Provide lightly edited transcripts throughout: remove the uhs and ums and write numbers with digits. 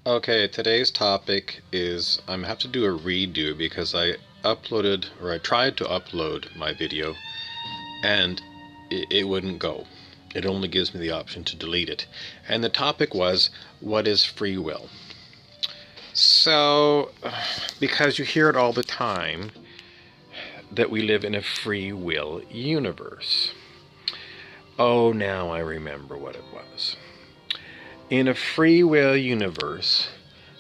Okay, today's topic is I'm have to do a redo because I tried to upload my video and it wouldn't go. It only gives me the option to delete it. And the topic was, what is free will? So, because you hear it all the time that we live in a free will universe. Oh, now I remember what it was. In a free will universe,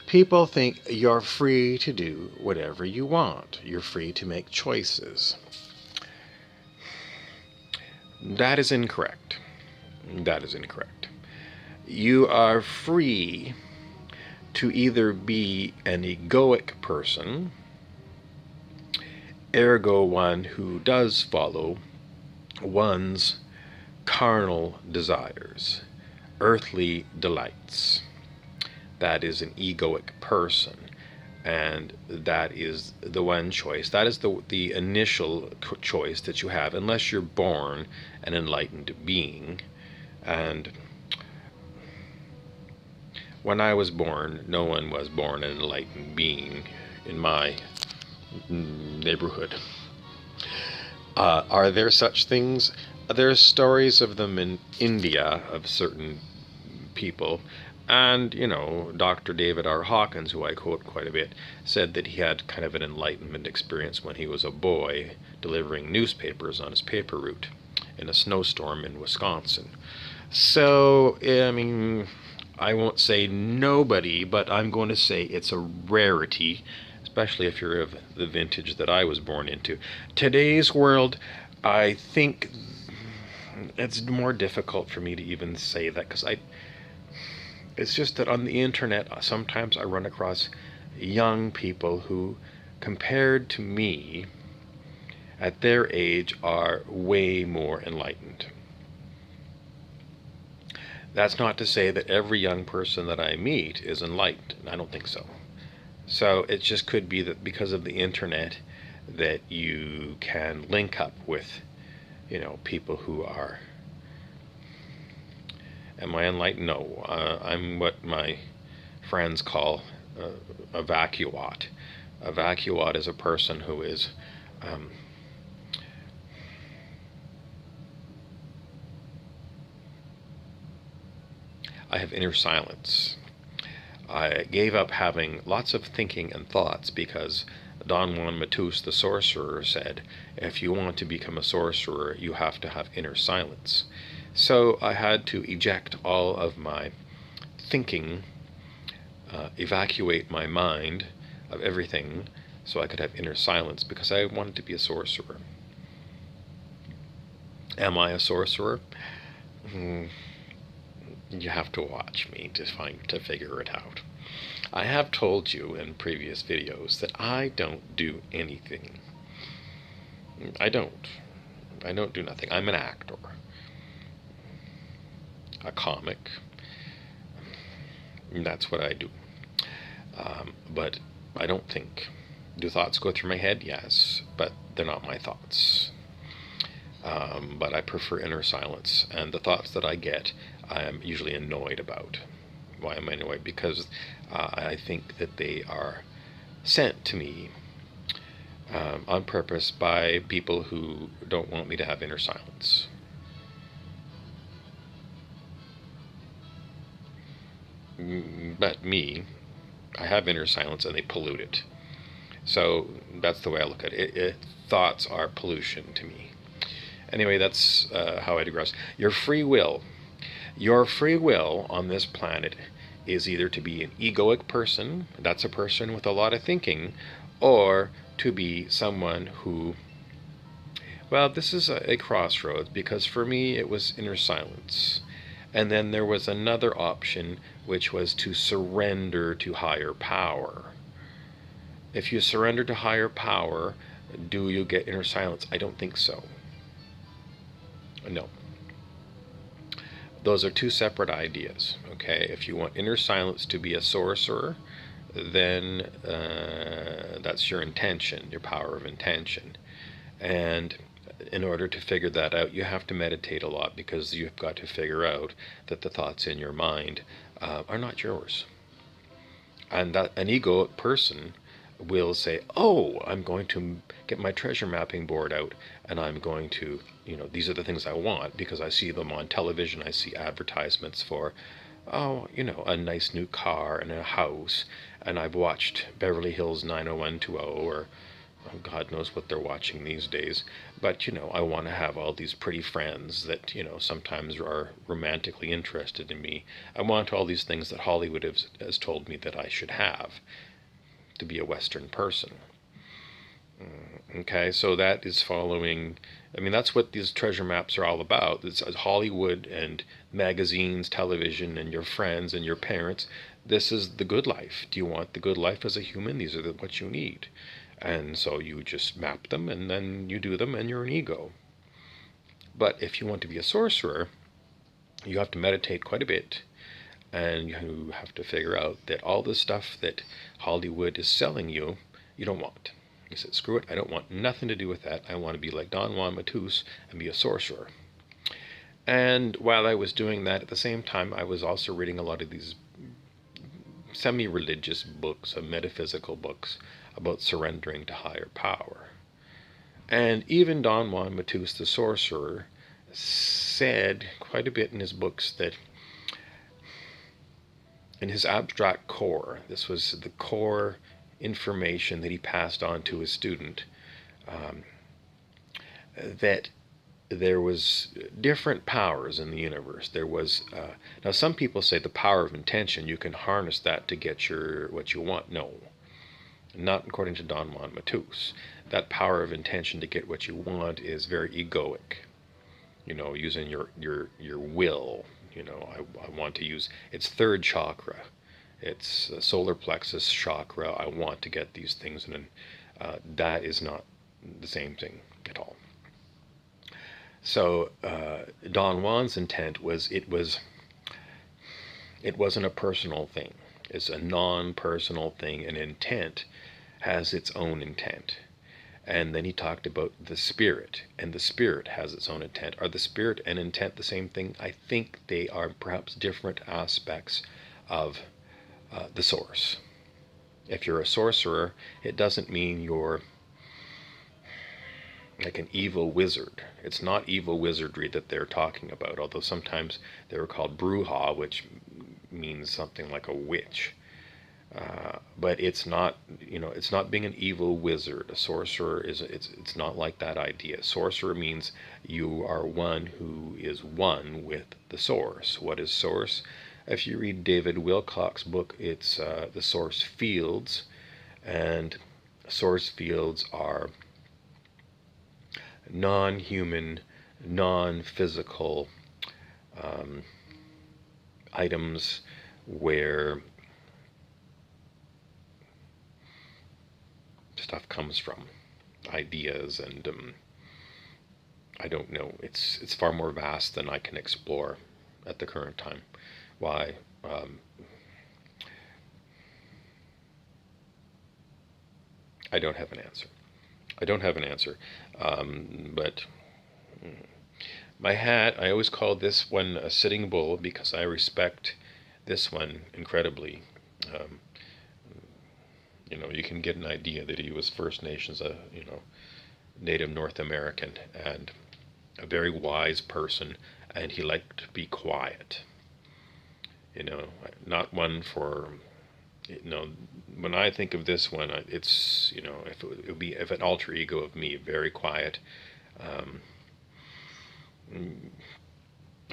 people think you're free to do whatever you want. You're free to make choices. That is incorrect. That is incorrect. You are free to either be an egoic person, ergo one who does follow one's carnal desires, earthly delights. That is an egoic person. And that is the one choice. That is the initial choice that you have, unless you're born an enlightened being. And when I was born, no one was born an enlightened being in my neighborhood. Are there such things? There's stories of them in India, of certain people. And, Dr. David R. Hawkins, who I quote quite a bit, said that he had kind of an enlightenment experience when he was a boy delivering newspapers on his paper route in a snowstorm in Wisconsin. So, I won't say nobody, but I'm going to say it's a rarity, especially if you're of the vintage that I was born into. Today's world, I think it's more difficult for me to even say that because it's just that on the internet, sometimes I run across young people who, compared to me, at their age, are way more enlightened. That's not to say that every young person that I meet is enlightened. I don't think so. So it just could be that because of the internet that you can link up with, people who are. Am I enlightened? No. I'm what my friends call a vacuot. A vacuot is a person who is I have inner silence. I gave up having lots of thinking and thoughts because Don Juan Matus, the sorcerer, said, if you want to become a sorcerer, you have to have inner silence. So I had to eject all of my thinking, evacuate my mind of everything so I could have inner silence because I wanted to be a sorcerer. Am I a sorcerer? You have to watch me to figure it out. I have told you in previous videos that I don't do anything. I don't. I don't do nothing. I'm an actor, a comic. That's what I do. But I don't think. Do thoughts go through my head? Yes, but they're not my thoughts. But I prefer inner silence, and the thoughts that I get, I am usually annoyed about. Why am I annoyed? Because I think that they are sent to me on purpose by people who don't want me to have inner silence. But me, I have inner silence and they pollute it. So that's the way I look at it. Thoughts are pollution to me. Anyway, that's how I digress. Your free will. Your free will on this planet is either to be an egoic person, that's a person with a lot of thinking, or to be someone who, well, this is a crossroads because for me it was inner silence. And then there was another option, which was to surrender to higher power. If you surrender to higher power, do you get inner silence? I don't think so. No. Those are two separate ideas, okay? If you want inner silence to be a sorcerer, then that's your intention, your power of intention. And in order to figure that out, you have to meditate a lot because you've got to figure out that the thoughts in your mind are not yours. And that an egoic person will say, "Oh, I'm going to get my treasure mapping board out, and I'm going to, these are the things I want because I see them on television. I see advertisements for, oh, a nice new car and a house, and I've watched Beverly Hills 90210 or God knows what they're watching these days. But, I want to have all these pretty friends that, sometimes are romantically interested in me. I want all these things that Hollywood has told me that I should have to be a Western person." Okay, so that is following. I mean, that's what these treasure maps are all about. It's Hollywood and magazines, television, and your friends and your parents. This is the good life. Do you want the good life as a human? These are what you need. And so you just map them and then you do them and you're an ego. But if you want to be a sorcerer, you have to meditate quite a bit. And you have to figure out that all the stuff that Hollywood is selling you, you don't want. You said, screw it, I don't want nothing to do with that. I want to be like Don Juan Matus and be a sorcerer. And while I was doing that, at the same time, I was also reading a lot of these semi-religious books, metaphysical books about surrendering to higher power. And even Don Juan Matus, the sorcerer, said quite a bit in his books that in his abstract core, this was the core information that he passed on to his student, that there was different powers in the universe. There was now some people say the power of intention, you can harness that to get what you want. No, not according to Don Juan Matus. That power of intention to get what you want is very egoic. Using your will. I want to use its third chakra. It's solar plexus chakra. I want to get these things, and that is not the same thing at all. So Don Juan's intent was it wasn't a personal thing. It's a non-personal thing. An intent has its own intent. And then he talked about the spirit, and the spirit has its own intent. Are the spirit and intent the same thing? I think they are perhaps different aspects of the source. If you're a sorcerer, it doesn't mean you're like an evil wizard. It's not evil wizardry that they're talking about, although sometimes they were called bruja, which means something like a witch. But it's not, it's not being an evil wizard. A sorcerer it's not like that idea. Sorcerer means you are one who is one with the source. What is source? If you read David Wilcock's book, it's the source fields, and source fields are non-human, non-physical items where stuff comes from, ideas, and I don't know. It's far more vast than I can explore at the current time. Why? I don't have an answer. I don't have an answer. But my hat, I always call this one a sitting bull because I respect this one incredibly. You can get an idea that he was First Nations, Native North American, and a very wise person, and he liked to be quiet. Not one for, when I think of this one, it's, if it would be if an alter ego of me, very quiet.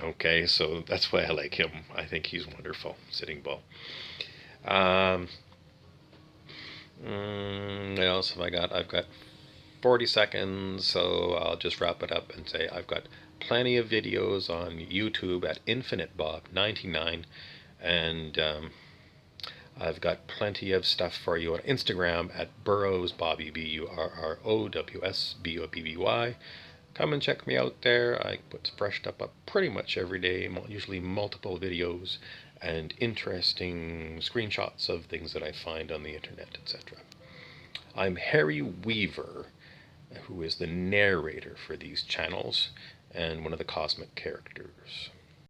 Okay, so that's why I like him. I think he's wonderful, Sitting Bull. What else have I got? I've got 40 seconds, so I'll just wrap it up and say I've got plenty of videos on YouTube at InfiniteBob99, and I've got plenty of stuff for you on Instagram at Burrows Bobby, BURROWSBOBBY. Come and check me out there. I put fresh stuff up pretty much every day, usually multiple videos and interesting screenshots of things that I find on the internet, etc. I'm Harry Weaver, who is the narrator for these channels and one of the cosmic characters.